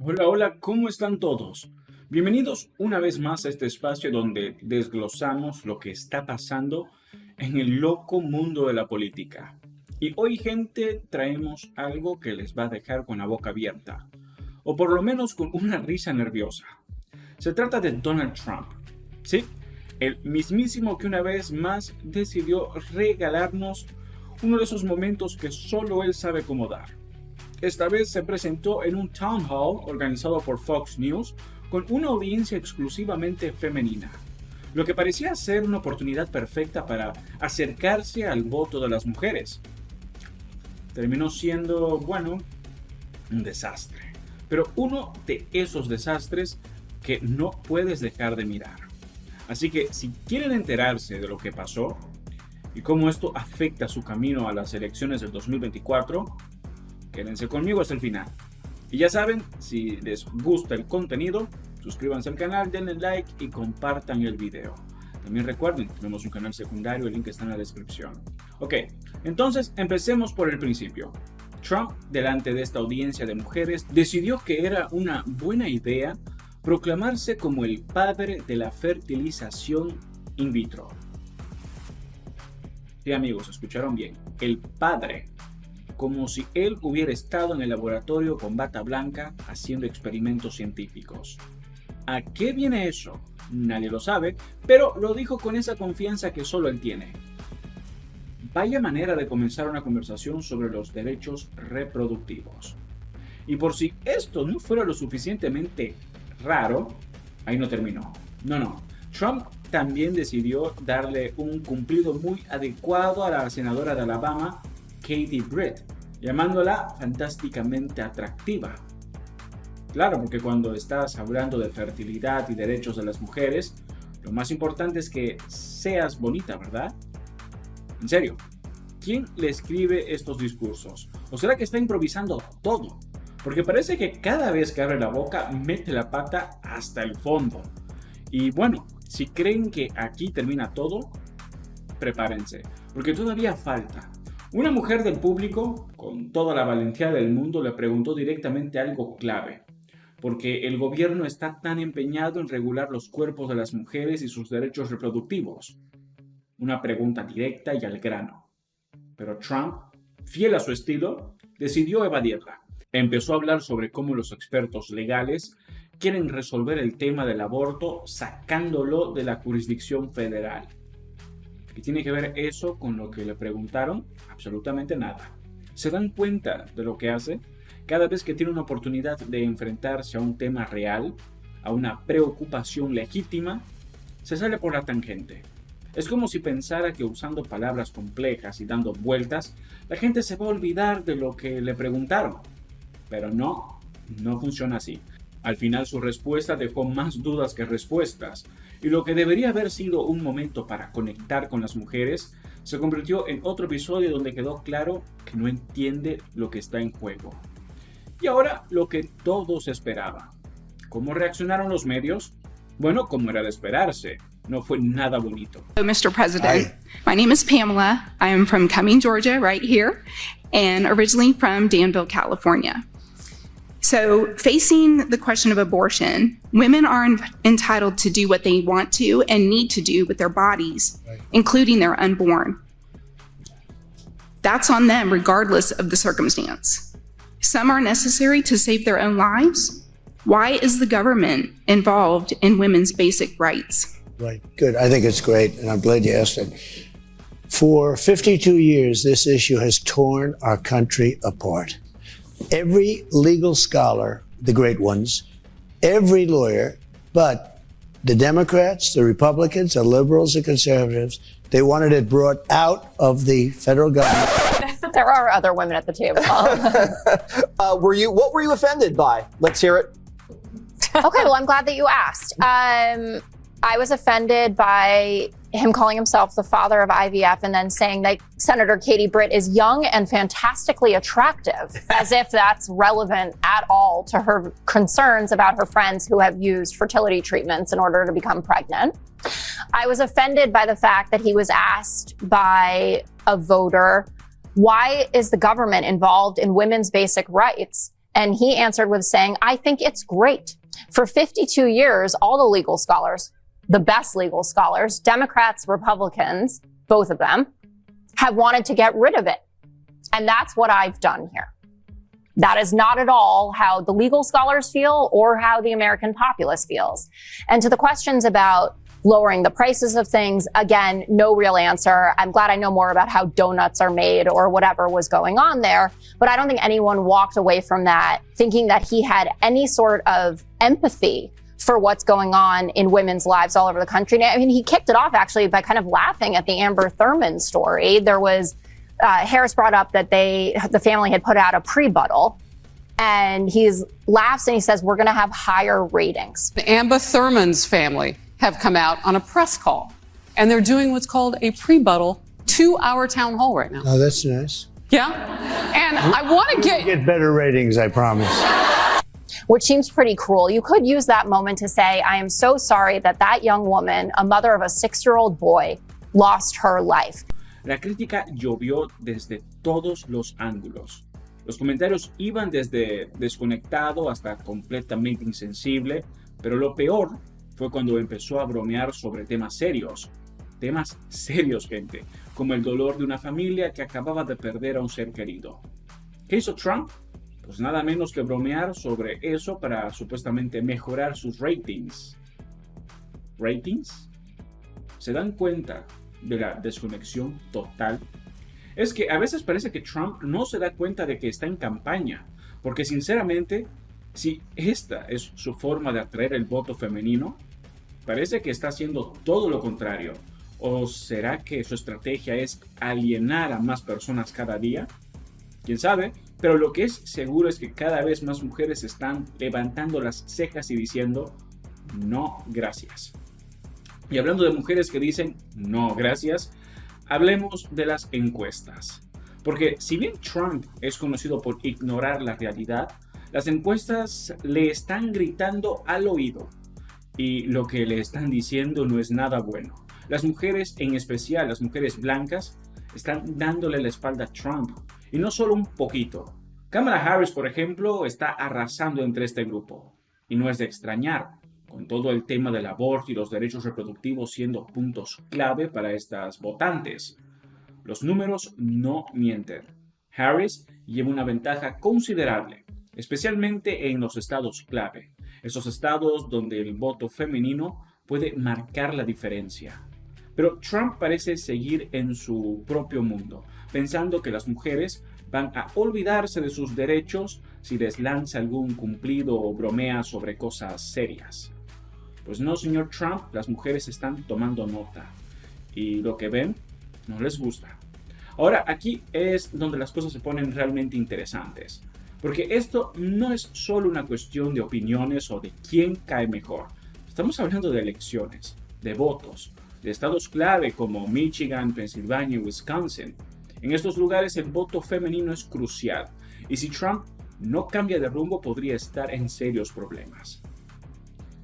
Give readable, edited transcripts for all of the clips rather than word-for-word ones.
Hola, hola, ¿cómo están todos? Bienvenidos una vez más a este espacio donde desglosamos lo que está pasando en el loco mundo de la política. Y hoy, gente, traemos algo que les va a dejar con la boca abierta, o por lo menos con una risa nerviosa. Se trata de Donald Trump, ¿sí? El mismísimo que una vez más decidió regalarnos uno de esos momentos que solo él sabe cómo dar. Esta vez se presentó en un town hall organizado por Fox News con una audiencia exclusivamente femenina, lo que parecía ser una oportunidad perfecta para acercarse al voto de las mujeres. Terminó siendo, bueno, un desastre, pero uno de esos desastres que no puedes dejar de mirar. Así que si quieren enterarse de lo que pasó y cómo esto afecta su camino a las elecciones del 2024, quédense conmigo hasta el final. Y ya saben, si les gusta el contenido, suscríbanse al canal, denle like y compartan el video. También recuerden, tenemos un canal secundario, el link está en la descripción. Ok, entonces empecemos por el principio. Trump, delante de esta audiencia de mujeres, decidió que era una buena idea proclamarse como el padre de la fertilización in vitro. Sí, amigos, escucharon bien, el padre, como si él hubiera estado en el laboratorio con bata blanca haciendo experimentos científicos. ¿A qué viene eso? Nadie lo sabe, pero lo dijo con esa confianza que solo él tiene. Vaya manera de comenzar una conversación sobre los derechos reproductivos. Y por si esto no fuera lo suficientemente raro, ahí no terminó. No. Trump también decidió darle un cumplido muy adecuado a la senadora de Alabama, Katie Britt, llamándola fantásticamente atractiva. Claro, porque cuando estás hablando de fertilidad y derechos de las mujeres, lo más importante es que seas bonita, ¿verdad? En serio, ¿quién le escribe estos discursos? ¿O será que está improvisando todo? Porque parece que cada vez que abre la boca mete la pata hasta el fondo. Y bueno, si creen que aquí termina todo, prepárense, porque todavía falta. Una mujer del público, con toda la valentía del mundo, le preguntó directamente algo clave, porque el gobierno está tan empeñado en regular los cuerpos de las mujeres y sus derechos reproductivos. Una pregunta directa y al grano. Pero Trump, fiel a su estilo, decidió evadirla. Empezó a hablar sobre cómo los expertos legales quieren resolver el tema del aborto sacándolo de la jurisdicción federal. ¿Qué tiene que ver eso con lo que le preguntaron? Absolutamente nada. ¿Se dan cuenta de lo que hace? Cada vez que tiene una oportunidad de enfrentarse a un tema real, a una preocupación legítima, se sale por la tangente. Es como si pensara que usando palabras complejas y dando vueltas, la gente se va a olvidar de lo que le preguntaron. Pero no funciona así. Al final su respuesta dejó más dudas que respuestas, y lo que debería haber sido un momento para conectar con las mujeres se convirtió en otro episodio donde quedó claro que no entiende lo que está en juego. Y ahora lo que todos esperaban. ¿Cómo reaccionaron los medios? Bueno, como era de esperarse, no fue nada bonito. Hello, Mr. President. My name is Pamela. I am from Cumming, Georgia, right here, and originally from Danville, California. So, facing the question of abortion, women are entitled to do what they want to and need to do with their bodies, including their unborn. That's on them, regardless of the circumstance. Some are necessary to save their own lives. Why is the government involved in women's basic rights? Right, good. I think it's great, and I'm glad you asked it. For 52 years, this issue has torn our country apart. Every legal scholar, the great ones, every lawyer, but the Democrats, the Republicans, the liberals, the conservatives, they wanted it brought out of the federal government. There are other women at the table. What were you offended by? Let's hear it. Okay, well, I'm glad that you asked. I was offended by him calling himself the father of IVF and then saying that Senator Katie Britt is young and fantastically attractive, as if that's relevant at all to her concerns about her friends who have used fertility treatments in order to become pregnant. I was offended by the fact that he was asked by a voter, why is the government involved in women's basic rights? And he answered with saying, I think it's great. For 52 years, all the legal scholars, the best legal scholars, Democrats, Republicans, both of them, have wanted to get rid of it. And that's what I've done here. That is not at all how the legal scholars feel or how the American populace feels. And to the questions about lowering the prices of things, again, no real answer. I'm glad I know more about how donuts are made or whatever was going on there. But I don't think anyone walked away from that thinking that he had any sort of empathy for what's going on in women's lives all over the country. I mean, he kicked it off actually by kind of laughing at the Amber Thurman story. There was Harris brought up that the family had put out a prebuttal, and he laughs and he says, we're going to have higher ratings. Amber Thurman's family have come out on a press call, and they're doing what's called a prebuttal to our town hall right now. Oh, that's nice. Yeah? And I want to Get better ratings, I promise. Which seems pretty cruel. You could use that moment to say, I am so sorry that that young woman, a mother of a 6-year-old boy, lost her life. La crítica llovió desde todos los ángulos. Los comentarios iban desde desconectado hasta completamente insensible, pero lo peor fue cuando empezó a bromear sobre temas serios. Temas serios, gente, como el dolor de una familia que acababa de perder a un ser querido. ¿Qué hizo Trump? Pues nada menos que bromear sobre eso para supuestamente mejorar sus ratings. ¿Ratings? ¿Se dan cuenta de la desconexión total? Es que a veces parece que Trump no se da cuenta de que está en campaña, porque sinceramente, si esta es su forma de atraer el voto femenino, parece que está haciendo todo lo contrario. ¿O será que su estrategia es alienar a más personas cada día? ¿Quién sabe? Pero lo que es seguro es que cada vez más mujeres están levantando las cejas y diciendo, no, gracias. Y hablando de mujeres que dicen, no, gracias, hablemos de las encuestas. Porque si bien Trump es conocido por ignorar la realidad, las encuestas le están gritando al oído. Y lo que le están diciendo no es nada bueno. Las mujeres, en especial las mujeres blancas, están dándole la espalda a Trump. Y no solo un poquito. Kamala Harris, por ejemplo, está arrasando entre este grupo. Y no es de extrañar, con todo el tema del aborto y los derechos reproductivos siendo puntos clave para estas votantes. Los números no mienten. Harris lleva una ventaja considerable, especialmente en los estados clave. Esos estados donde el voto femenino puede marcar la diferencia. Pero Trump parece seguir en su propio mundo, pensando que las mujeres van a olvidarse de sus derechos si les lanza algún cumplido o bromea sobre cosas serias. Pues no, señor Trump, las mujeres están tomando nota. Y lo que ven no les gusta. Ahora, aquí es donde las cosas se ponen realmente interesantes. Porque esto no es solo una cuestión de opiniones o de quién cae mejor. Estamos hablando de elecciones, de votos, de estados clave como Michigan, Pensilvania y Wisconsin. En estos lugares el voto femenino es crucial. Y si Trump no cambia de rumbo, podría estar en serios problemas.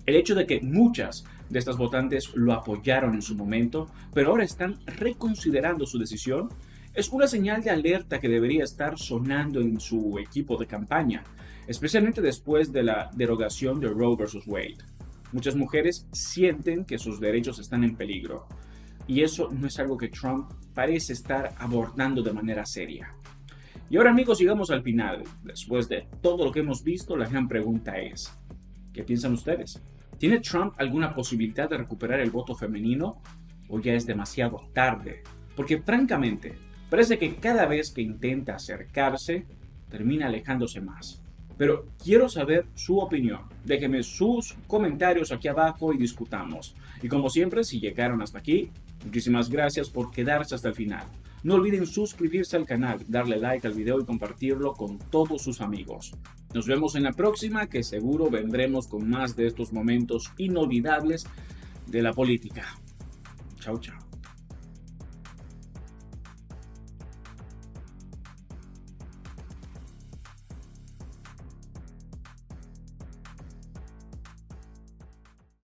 El hecho de que muchas de estas votantes lo apoyaron en su momento, pero ahora están reconsiderando su decisión, es una señal de alerta que debería estar sonando en su equipo de campaña, especialmente después de la derogación de Roe vs. Wade. Muchas mujeres sienten que sus derechos están en peligro, y eso no es algo que Trump parece estar abordando de manera seria. Y ahora, amigos, llegamos al final. Después de todo lo que hemos visto, la gran pregunta es, ¿qué piensan ustedes? ¿Tiene Trump alguna posibilidad de recuperar el voto femenino o ya es demasiado tarde? Porque francamente, parece que cada vez que intenta acercarse, termina alejándose más. Pero quiero saber su opinión. Déjenme sus comentarios aquí abajo y discutamos. Y como siempre, si llegaron hasta aquí, muchísimas gracias por quedarse hasta el final. No olviden suscribirse al canal, darle like al video y compartirlo con todos sus amigos. Nos vemos en la próxima, que seguro vendremos con más de estos momentos inolvidables de la política. Chao, chao.